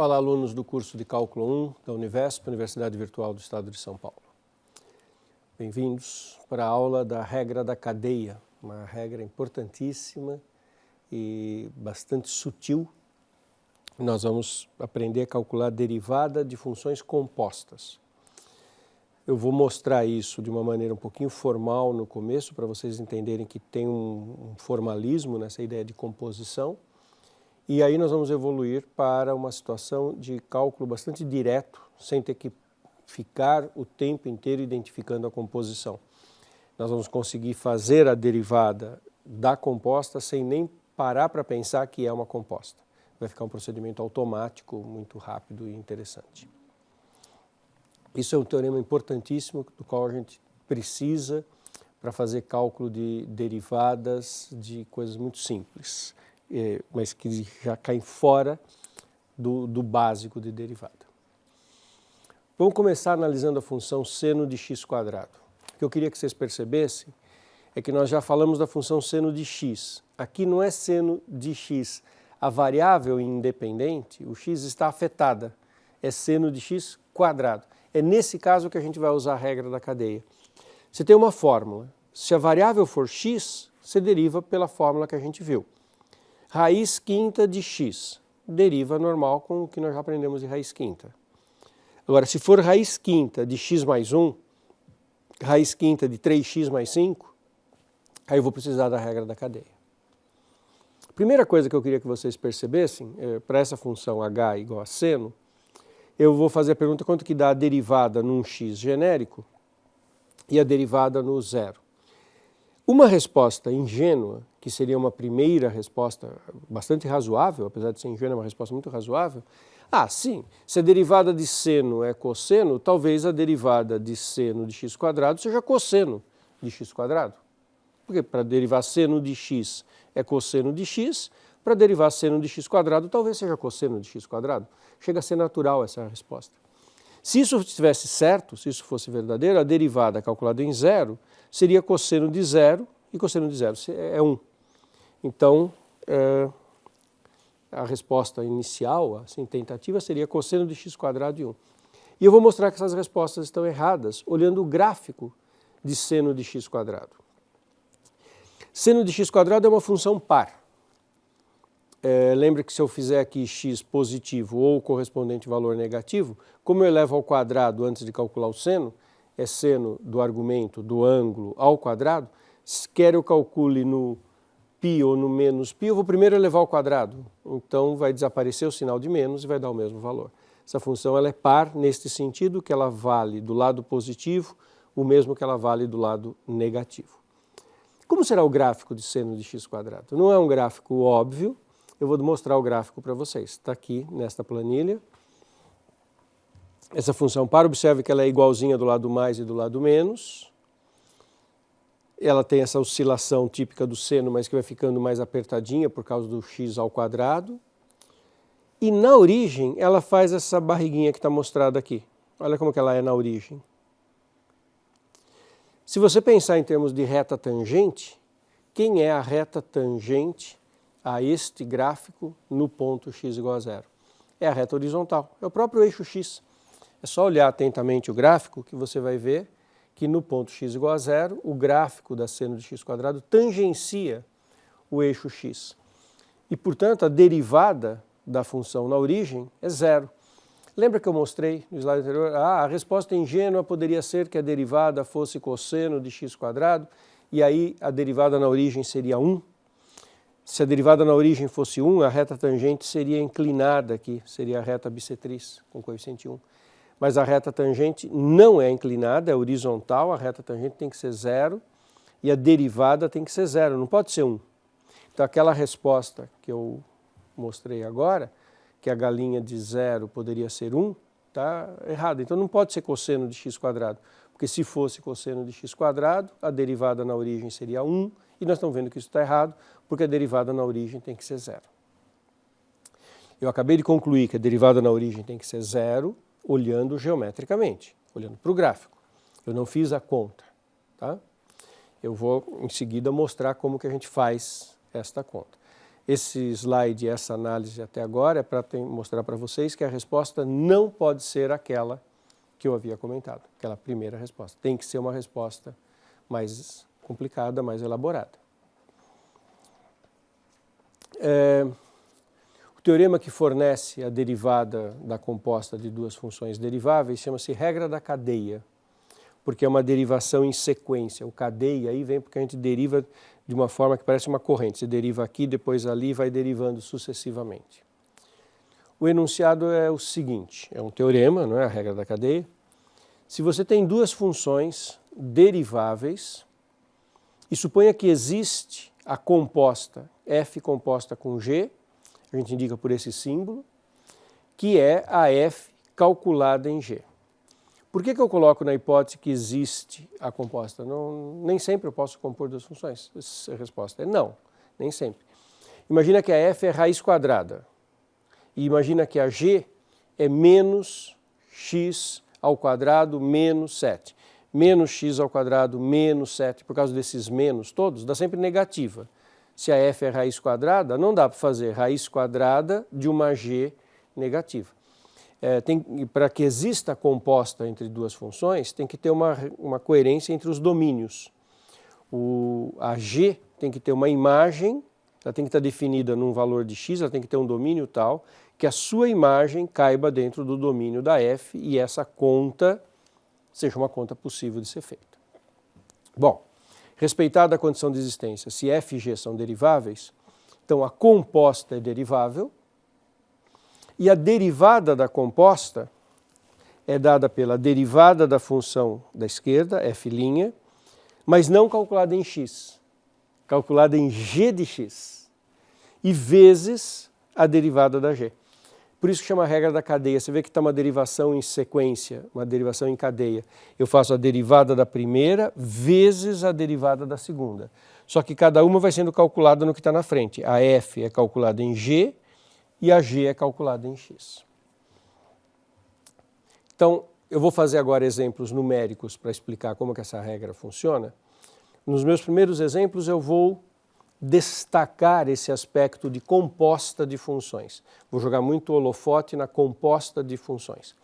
Olá, alunos do curso de Cálculo 1 da Univesp, Universidade Virtual do Estado de São Paulo. Bem-vindos para a aula da regra da cadeia, uma regra importantíssima e bastante sutil. Nós vamos aprender a calcular a derivada de funções compostas. Eu vou mostrar isso de uma maneira um pouquinho formal no começo, para vocês entenderem que tem um formalismo nessa ideia de composição. E aí nós vamos evoluir para uma situação de cálculo bastante direto, sem ter que ficar o tempo inteiro identificando a composição. Nós vamos conseguir fazer a derivada da composta sem nem parar para pensar que é uma composta. Vai ficar um procedimento automático, muito rápido e interessante. Isso é um teorema importantíssimo do qual a gente precisa para fazer cálculo de derivadas de coisas muito simples, mas que já caem fora do básico de derivada. Vamos começar analisando a função seno de x². O que eu queria que vocês percebessem é que nós já falamos da função seno de x. Aqui não é seno de x. A variável independente, o x está afetada, é seno de x². É nesse caso que a gente vai usar a regra da cadeia. Você tem uma fórmula. Se a variável for x, você deriva pela fórmula que a gente viu. Raiz quinta de x, deriva normal com o que nós já aprendemos de raiz quinta. Agora, se for raiz quinta de x mais 1, raiz quinta de 3x mais 5, aí eu vou precisar da regra da cadeia. A primeira coisa que eu queria que vocês percebessem, para essa função h igual a seno, eu vou fazer a pergunta quanto que dá a derivada num x genérico e a derivada no zero. Uma resposta ingênua, que seria uma primeira resposta bastante razoável, apesar de ser ingênua, é uma resposta muito razoável. Sim, se a derivada de seno é cosseno, talvez a derivada de seno de x² seja cosseno de x². Porque para derivar seno de x é cosseno de x, para derivar seno de x² talvez seja cosseno de x². Chega a ser natural essa resposta. Se isso estivesse certo, se isso fosse verdadeiro, a derivada calculada em zero seria cosseno de zero, e cosseno de zero é 1. Então, a resposta inicial, assim, tentativa, seria cosseno de x² de 1. E eu vou mostrar que essas respostas estão erradas, olhando o gráfico de seno de x². Seno de x² é uma função par. Lembra que se eu fizer aqui x positivo ou o correspondente valor negativo, como eu elevo ao quadrado antes de calcular o seno, é seno do argumento do ângulo ao quadrado, quer eu calcule no π ou no menos π, eu vou primeiro elevar ao quadrado. Então vai desaparecer o sinal de menos e vai dar o mesmo valor. Essa função ela é par neste sentido que ela vale do lado positivo o mesmo que ela vale do lado negativo. Como será o gráfico de seno de x²? Não é um gráfico óbvio. Eu vou mostrar o gráfico para vocês. Está aqui nesta planilha. Essa função par, observe que ela é igualzinha do lado mais e do lado menos. Ela tem essa oscilação típica do seno, mas que vai ficando mais apertadinha por causa do x ao quadrado. E na origem, ela faz essa barriguinha que está mostrada aqui. Olha como que ela é na origem. Se você pensar em termos de reta tangente, quem é a reta tangente a este gráfico no ponto x igual a zero? É a reta horizontal, é o próprio eixo x. É só olhar atentamente o gráfico que você vai ver que no ponto x igual a zero, o gráfico da seno de x² tangencia o eixo x. E, portanto, a derivada da função na origem é zero. Lembra que eu mostrei no slide anterior? A resposta ingênua poderia ser que a derivada fosse cosseno de x² e aí a derivada na origem seria 1. Se a derivada na origem fosse 1, a reta tangente seria inclinada aqui, seria a reta bissetriz com coeficiente 1. Mas a reta tangente não é inclinada, é horizontal, a reta tangente tem que ser 0 e a derivada tem que ser 0, não pode ser 1. Então aquela resposta que eu mostrei agora, que a galinha de 0 poderia ser 1, está errada. Então não pode ser cosseno de x², porque se fosse cosseno de x², a derivada na origem seria 1, e nós estamos vendo que isso está errado, porque a derivada na origem tem que ser 0. Eu acabei de concluir que a derivada na origem tem que ser 0, olhando geometricamente, olhando para o gráfico. Eu não fiz a conta, tá? Eu vou em seguida mostrar como que a gente faz esta conta. Esse slide, essa análise até agora é para mostrar para vocês que a resposta não pode ser aquela que eu havia comentado, aquela primeira resposta. Tem que ser uma resposta mais complicada, mais elaborada. O teorema que fornece a derivada da composta de duas funções deriváveis chama-se regra da cadeia, porque é uma derivação em sequência. O cadeia aí vem porque a gente deriva de uma forma que parece uma corrente. Você deriva aqui, depois ali, vai derivando sucessivamente. O enunciado é o seguinte, é um teorema, não é a regra da cadeia. Se você tem duas funções deriváveis e suponha que existe a composta f composta com g, a gente indica por esse símbolo, que é a f calculada em g. Por que eu coloco na hipótese que existe a composta? Nem sempre eu posso compor duas funções. A resposta é não, nem sempre. Imagina que a f é raiz quadrada. E imagina que a g é menos x ao quadrado menos 7. Menos x ao quadrado menos 7, por causa desses menos todos, dá sempre negativa. Se a f é raiz quadrada, não dá para fazer raiz quadrada de uma g negativa. Para que exista a composta entre duas funções, tem que ter uma coerência entre os domínios. A g tem que ter uma imagem, ela tem que estar definida num valor de x, ela tem que ter um domínio tal, que a sua imagem caiba dentro do domínio da f e essa conta seja uma conta possível de ser feita. Bom, respeitada a condição de existência, se f e g são deriváveis, então a composta é derivável, e a derivada da composta é dada pela derivada da função da esquerda, f', mas não calculada em x, calculada em g de x, e vezes a derivada da g. Por isso que chama a regra da cadeia. Você vê que está uma derivação em sequência, uma derivação em cadeia. Eu faço a derivada da primeira vezes a derivada da segunda. Só que cada uma vai sendo calculada no que está na frente. A f é calculada em g, e a g é calculada em x. Então, eu vou fazer agora exemplos numéricos para explicar como que essa regra funciona. Nos meus primeiros exemplos eu vou destacar esse aspecto de composta de funções. Vou jogar muito holofote na composta de funções.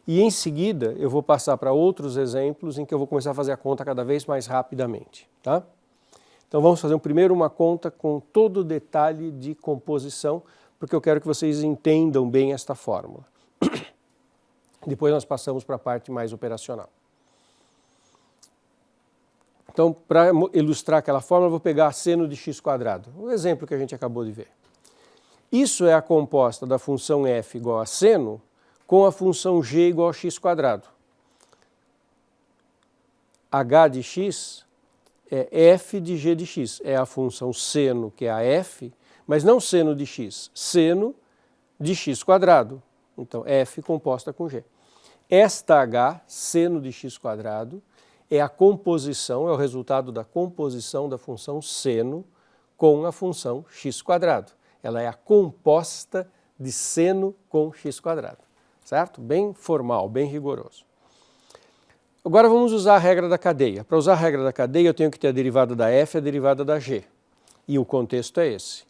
E em seguida eu vou passar para outros exemplos em que eu vou começar a fazer a conta cada vez mais rapidamente, tá? Então vamos fazer primeiro uma conta com todo o detalhe de composição, porque eu quero que vocês entendam bem esta fórmula. Depois nós passamos para a parte mais operacional. Então, para ilustrar aquela fórmula, eu vou pegar seno de x quadrado, o exemplo que a gente acabou de ver. Isso é a composta da função f igual a seno com a função g igual a x quadrado. H de x é f de g de x, é a função seno, que é a f, mas não seno de x, seno de x quadrado. Então, f composta com g. Esta h, seno de x quadrado, é a composição, é o resultado da composição da função seno com a função x quadrado. Ela é a composta de seno com x quadrado, certo? Bem formal, bem rigoroso. Agora vamos usar a regra da cadeia. Para usar a regra da cadeia eu tenho que ter a derivada da f e a derivada da g. E o contexto é esse.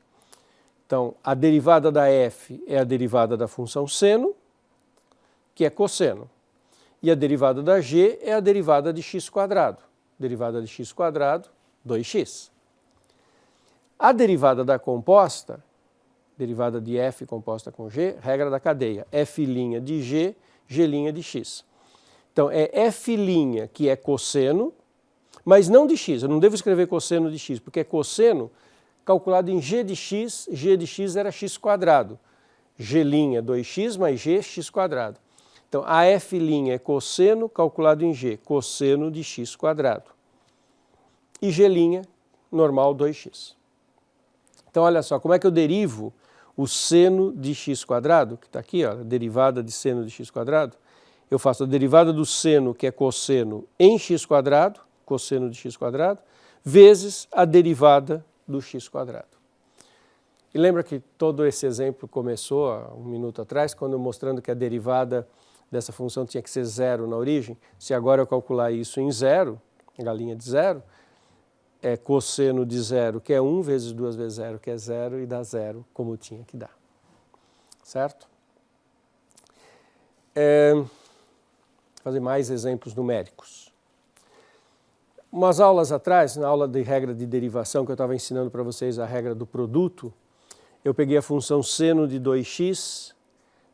Então, a derivada da f é a derivada da função seno, que é cosseno. E a derivada da g é a derivada de x quadrado. Derivada de x quadrado, 2x. A derivada da composta, derivada de f composta com g, regra da cadeia, f' de g, g' de x. Então, é f' que é cosseno, mas não de x. Eu não devo escrever cosseno de x, porque é cosseno calculado em g de x era x quadrado. G' 2x mais g, x quadrado. Então, a f' é cosseno calculado em g, cosseno de x quadrado. E g' normal 2x. Então, olha só, como é que eu derivo o seno de x quadrado, que está aqui, ó, a derivada de seno de x quadrado? Eu faço a derivada do seno, que é cosseno, em x quadrado, cosseno de x quadrado, vezes a derivada do x quadrado. E lembra que todo esse exemplo começou há um minuto atrás, quando mostrando que a derivada dessa função tinha que ser zero na origem? Se agora eu calcular isso em zero, galinha de zero, é cosseno de 0, que é 1, vezes 2 vezes 0, que é 0, e dá 0, como tinha que dar. Certo? Vou fazer mais exemplos numéricos. Umas aulas atrás, na aula de regra de derivação, que eu estava ensinando para vocês a regra do produto, eu peguei a função seno de 2x,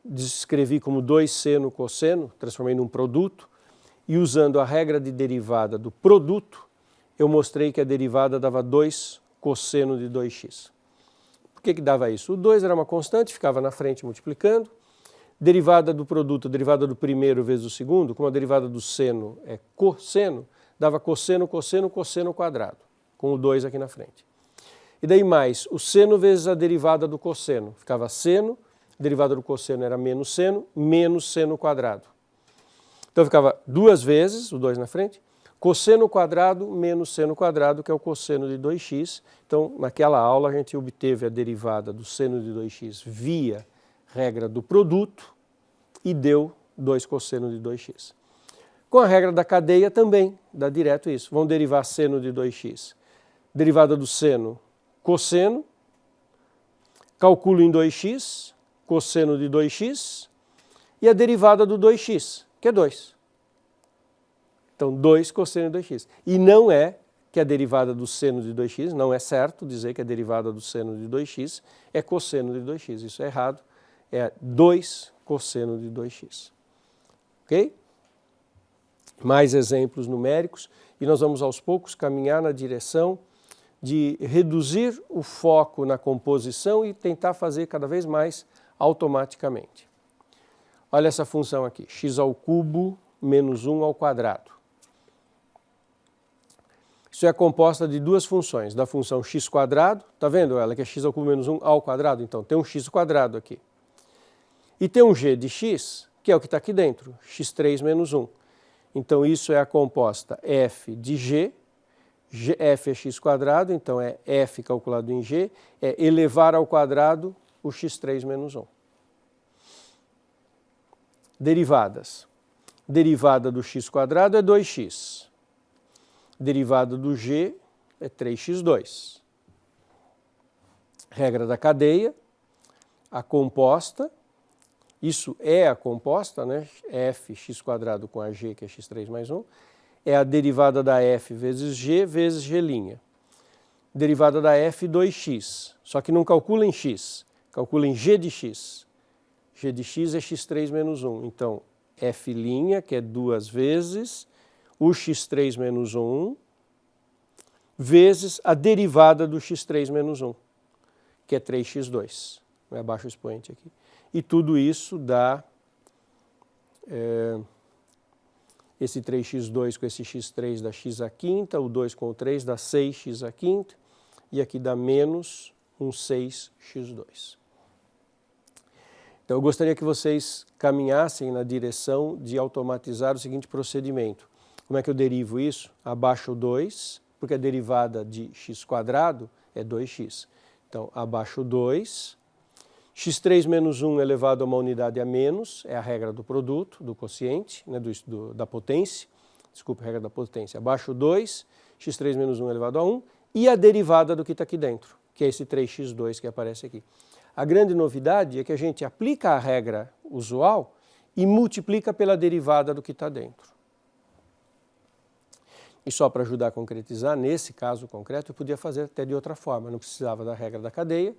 descrevi como 2 seno cosseno, transformei num produto, e usando a regra de derivada do produto, eu mostrei que a derivada dava 2 cosseno de 2x. Por que dava isso? O 2 era uma constante, ficava na frente multiplicando. Derivada do produto, derivada do primeiro vezes o segundo, como a derivada do seno é cosseno, dava cosseno, cosseno, cosseno quadrado, com o 2 aqui na frente. E daí mais, o seno vezes a derivada do cosseno, ficava seno, a derivada do cosseno era menos seno quadrado. Então ficava 2 vezes, o 2 na frente, cosseno quadrado menos seno quadrado, que é o cosseno de 2x. Então, naquela aula, a gente obteve a derivada do seno de 2x via regra do produto e deu 2 cosseno de 2x. Com a regra da cadeia também, dá direto isso. Vamos derivar seno de 2x. Derivada do seno, cosseno. Calculo em 2x, cosseno de 2x. E a derivada do 2x, que é 2. Então, 2 cosseno de 2x. E não é que a derivada do seno de 2x, não é certo dizer que a derivada do seno de 2x é cosseno de 2x. Isso é errado. É 2 cosseno de 2x. Ok? Mais exemplos numéricos e nós vamos aos poucos caminhar na direção de reduzir o foco na composição e tentar fazer cada vez mais automaticamente. Olha essa função aqui, x ao cubo menos 1 ao quadrado. Isso é composta de duas funções, da função x quadrado, está vendo ela que é x ao cubo menos 1 ao quadrado? Então tem um x quadrado aqui. E tem um g de x, que é o que está aqui dentro, x3 menos 1. Então isso é a composta f de g, f é x quadrado, então é f calculado em g, é elevar ao quadrado o x3 menos 1. Derivadas. Derivada do x quadrado é 2x. Derivada do g é 3x2. Regra da cadeia, a composta, isso é a composta, né? F x quadrado com a g, que é x3 mais 1, é a derivada da f vezes g'. Derivada da f, 2x. Só que não calcula em x, calcula em g de x. G de x é x3 menos 1. Então, f', que é 2 vezes o x3 menos 1, vezes a derivada do x3 menos 1, que é 3x2. Vai abaixo o expoente aqui. E tudo isso dá esse 3x2 com esse x3 dá x à quinta, o 2 com o 3 dá 6x à quinta, e aqui dá menos um 6x2. Então eu gostaria que vocês caminhassem na direção de automatizar o seguinte procedimento. Como é que eu derivo isso? Abaixo o 2, porque a derivada de x quadrado é 2x. Então abaixo o 2. x3 menos 1 elevado a uma unidade a menos, é a regra do produto, do quociente, né, da potência, desculpa, a regra da potência. Abaixo 2, x3 menos 1 elevado a 1, e a derivada do que está aqui dentro, que é esse 3x2 que aparece aqui. A grande novidade é que a gente aplica a regra usual e multiplica pela derivada do que está dentro. E só para ajudar a concretizar, nesse caso concreto, eu podia fazer até de outra forma, não precisava da regra da cadeia.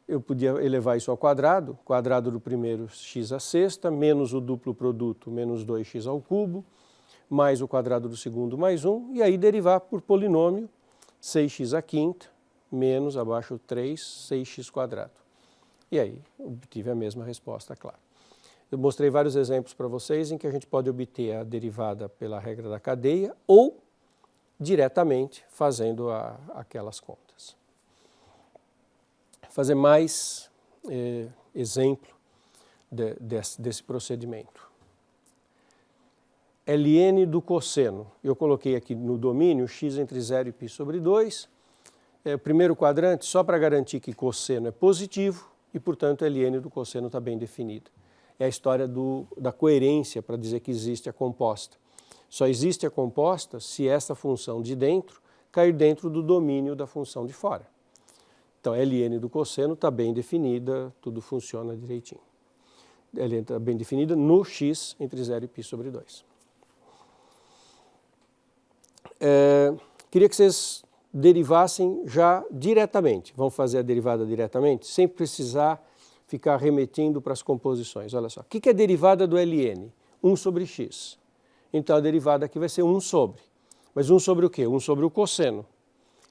Eu podia elevar isso ao quadrado, quadrado do primeiro x à sexta, menos o duplo produto, menos 2x ao cubo, mais o quadrado do segundo, mais 1, e aí derivar por polinômio, 6x à quinta, menos, abaixo 3, 6x quadrado. E aí, obtive a mesma resposta, claro. Eu mostrei vários exemplos para vocês em que a gente pode obter a derivada pela regra da cadeia ou diretamente fazendo aquelas contas. Fazer mais exemplo desse procedimento. Ln do cosseno. Eu coloquei aqui no domínio x entre 0 e π sobre 2. O primeiro quadrante, só para garantir que cosseno é positivo e, portanto, ln do cosseno está bem definido. É a história da coerência para dizer que existe a composta. Só existe a composta se essa função de dentro cair dentro do domínio da função de fora. Então, a ln do cosseno está bem definida, tudo funciona direitinho. A ln está bem definida no x entre 0 e π sobre 2. Queria que vocês derivassem já diretamente. Vamos fazer a derivada diretamente, sem precisar ficar remetindo para as composições. Olha só, o que é a derivada do ln? 1 sobre x. Então, a derivada aqui vai ser 1 sobre. Mas 1 sobre o quê? 1 sobre o cosseno.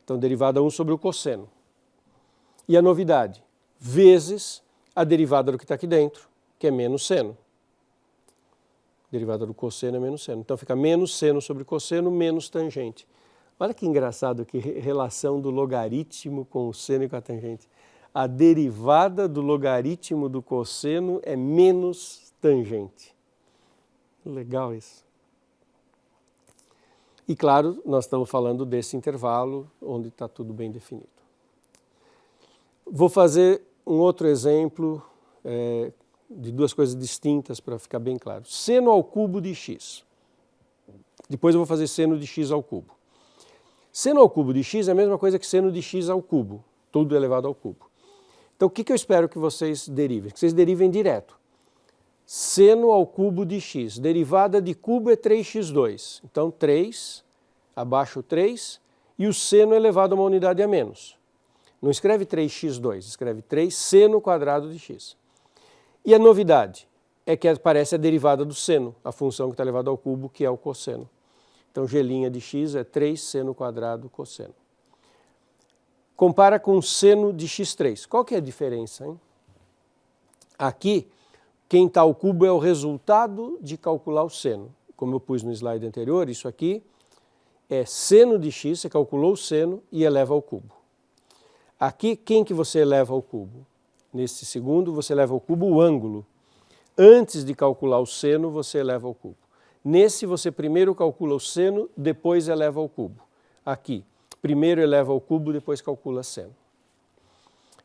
Então, derivada 1 sobre o cosseno. E a novidade? Vezes a derivada do que está aqui dentro, que é menos seno. Derivada do cosseno é menos seno. Então, fica menos seno sobre cosseno menos tangente. Olha que engraçado, que relação do logaritmo com o seno e com a tangente. A derivada do logaritmo do cosseno é menos tangente. Legal isso. E claro, nós estamos falando desse intervalo onde está tudo bem definido. Vou fazer um outro exemplo de duas coisas distintas para ficar bem claro. Seno ao cubo de x. Depois eu vou fazer seno de x ao cubo. Seno ao cubo de x é a mesma coisa que seno de x ao cubo, tudo elevado ao cubo. Então, o que eu espero que vocês derivem? Que vocês derivem direto. Seno ao cubo de x. Derivada de cubo é 3x2. Então, 3, abaixo 3, e o seno elevado a uma unidade a menos. Não escreve 3x2, escreve 3 seno quadrado de x. E a novidade é que aparece a derivada do seno, a função que está elevada ao cubo, que é o cosseno. Então, g' de x é 3 seno quadrado cosseno. Compara com seno de x3. Qual que é a diferença, hein? Aqui, quem está ao cubo é o resultado de calcular o seno. Como eu pus no slide anterior, isso aqui é seno de x, você calculou o seno e eleva ao cubo. Aqui, quem que você eleva ao cubo? Nesse segundo, você eleva ao cubo o ângulo. Antes de calcular o seno, você eleva ao cubo. Nesse, você primeiro calcula o seno, depois eleva ao cubo. Aqui, primeiro eleva ao cubo, depois calcula seno.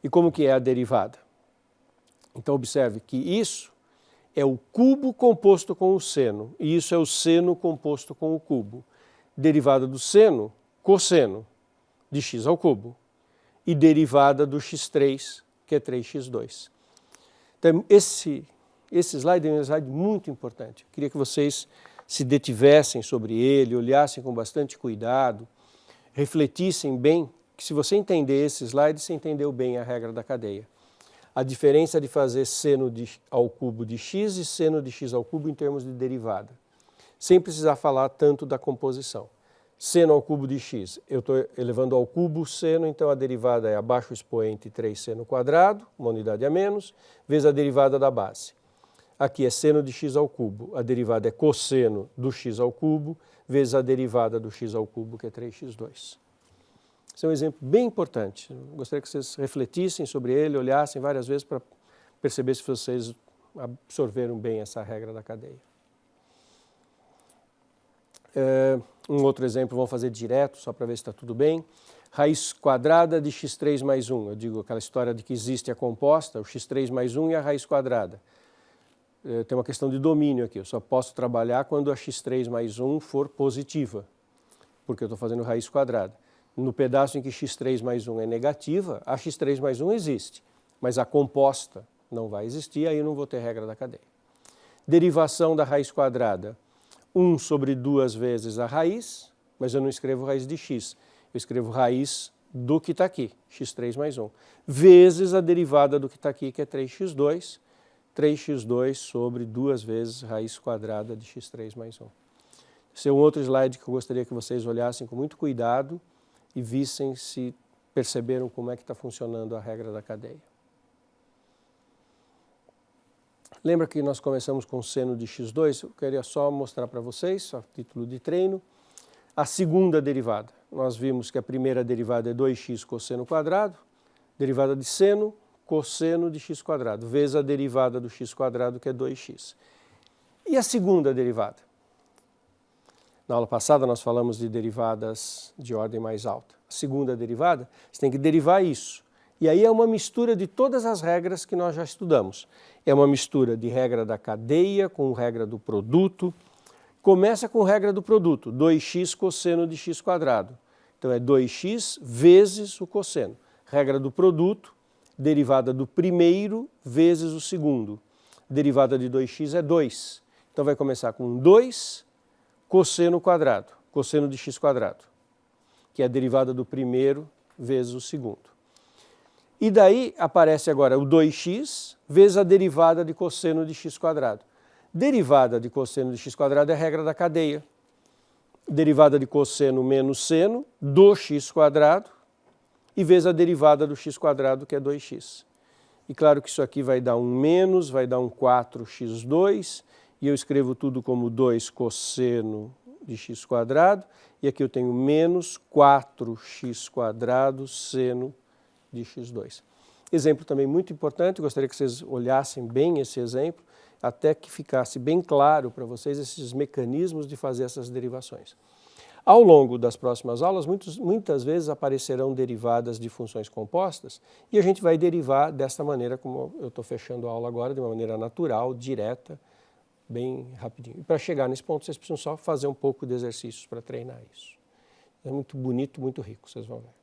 E como que é a derivada? Então, observe que isso é o cubo composto com o seno, e isso é o seno composto com o cubo. Derivada do seno, cosseno, de x ao cubo. E derivada do x3, que é 3x2. Então, esse slide é um slide muito importante. Eu queria que vocês se detivessem sobre ele, olhassem com bastante cuidado, refletissem bem, que se você entender esse slide, você entendeu bem a regra da cadeia. A diferença de fazer seno ao cubo de x e seno de x ao cubo em termos de derivada. Sem precisar falar tanto da composição. Seno ao cubo de x, eu estou elevando ao cubo o seno, então a derivada é abaixo o expoente 3 seno quadrado, uma unidade a menos, vezes a derivada da base. Aqui é seno de x ao cubo, a derivada é cosseno do x ao cubo, vezes a derivada do x ao cubo, que é 3x2. Esse é um exemplo bem importante. Eu gostaria que vocês refletissem sobre ele, olhassem várias vezes para perceber se vocês absorveram bem essa regra da cadeia. Um outro exemplo, vamos fazer direto, só para ver se está tudo bem. Raiz quadrada de x3 mais 1. Eu digo aquela história de que existe a composta, o x3 mais 1 e a raiz quadrada. Tem uma questão de domínio aqui, eu só posso trabalhar quando a x3 mais 1 for positiva, porque eu estou fazendo raiz quadrada. No pedaço em que x3 mais 1 é negativa, a x3 mais 1 existe, mas a composta não vai existir, aí eu não vou ter regra da cadeia. Derivação da raiz quadrada, 1 sobre 2 vezes a raiz, mas eu não escrevo raiz de x, eu escrevo raiz do que está aqui, x3 mais 1, vezes a derivada do que está aqui, que é 3x2, 3x2 sobre 2 vezes raiz quadrada de x3 mais 1. Esse é um outro slide que eu gostaria que vocês olhassem com muito cuidado e vissem se perceberam como é que está funcionando a regra da cadeia. Lembra que nós começamos com seno de x2? Eu queria só mostrar para vocês, a título de treino, a segunda derivada. Nós vimos que a primeira derivada é 2x cosseno quadrado, derivada de seno, cosseno de x quadrado, vezes a derivada do x quadrado, que é 2x. E a segunda derivada? Na aula passada nós falamos de derivadas de ordem mais alta. A segunda derivada, você tem que derivar isso. E aí é uma mistura de todas as regras que nós já estudamos. É uma mistura de regra da cadeia com regra do produto. Começa com regra do produto, 2x cosseno de x quadrado, Então é 2x vezes o cosseno. Regra do produto, derivada do primeiro vezes o segundo. Derivada de 2x é 2. Então vai começar com 2 cosseno quadrado, cosseno de x quadrado, que é a derivada do primeiro vezes o segundo. E daí aparece agora o 2x vezes a derivada de cosseno de x quadrado. Derivada de cosseno de x quadrado é a regra da cadeia. Derivada de cosseno menos seno do x quadrado e vezes a derivada do x quadrado, que é 2x. E claro que isso aqui vai dar um menos, vai dar um 4x2, e eu escrevo tudo como 2 cosseno de x quadrado, e aqui eu tenho menos 4x quadrado seno de x2. Exemplo também muito importante, gostaria que vocês olhassem bem esse exemplo, até que ficasse bem claro para vocês esses mecanismos de fazer essas derivações. Ao longo das próximas aulas, muitas vezes aparecerão derivadas de funções compostas e a gente vai derivar desta maneira, como eu estou fechando a aula agora, de uma maneira natural, direta, bem rapidinho. E para chegar nesse ponto, vocês precisam só fazer um pouco de exercícios para treinar isso. É muito bonito, muito rico, vocês vão ver.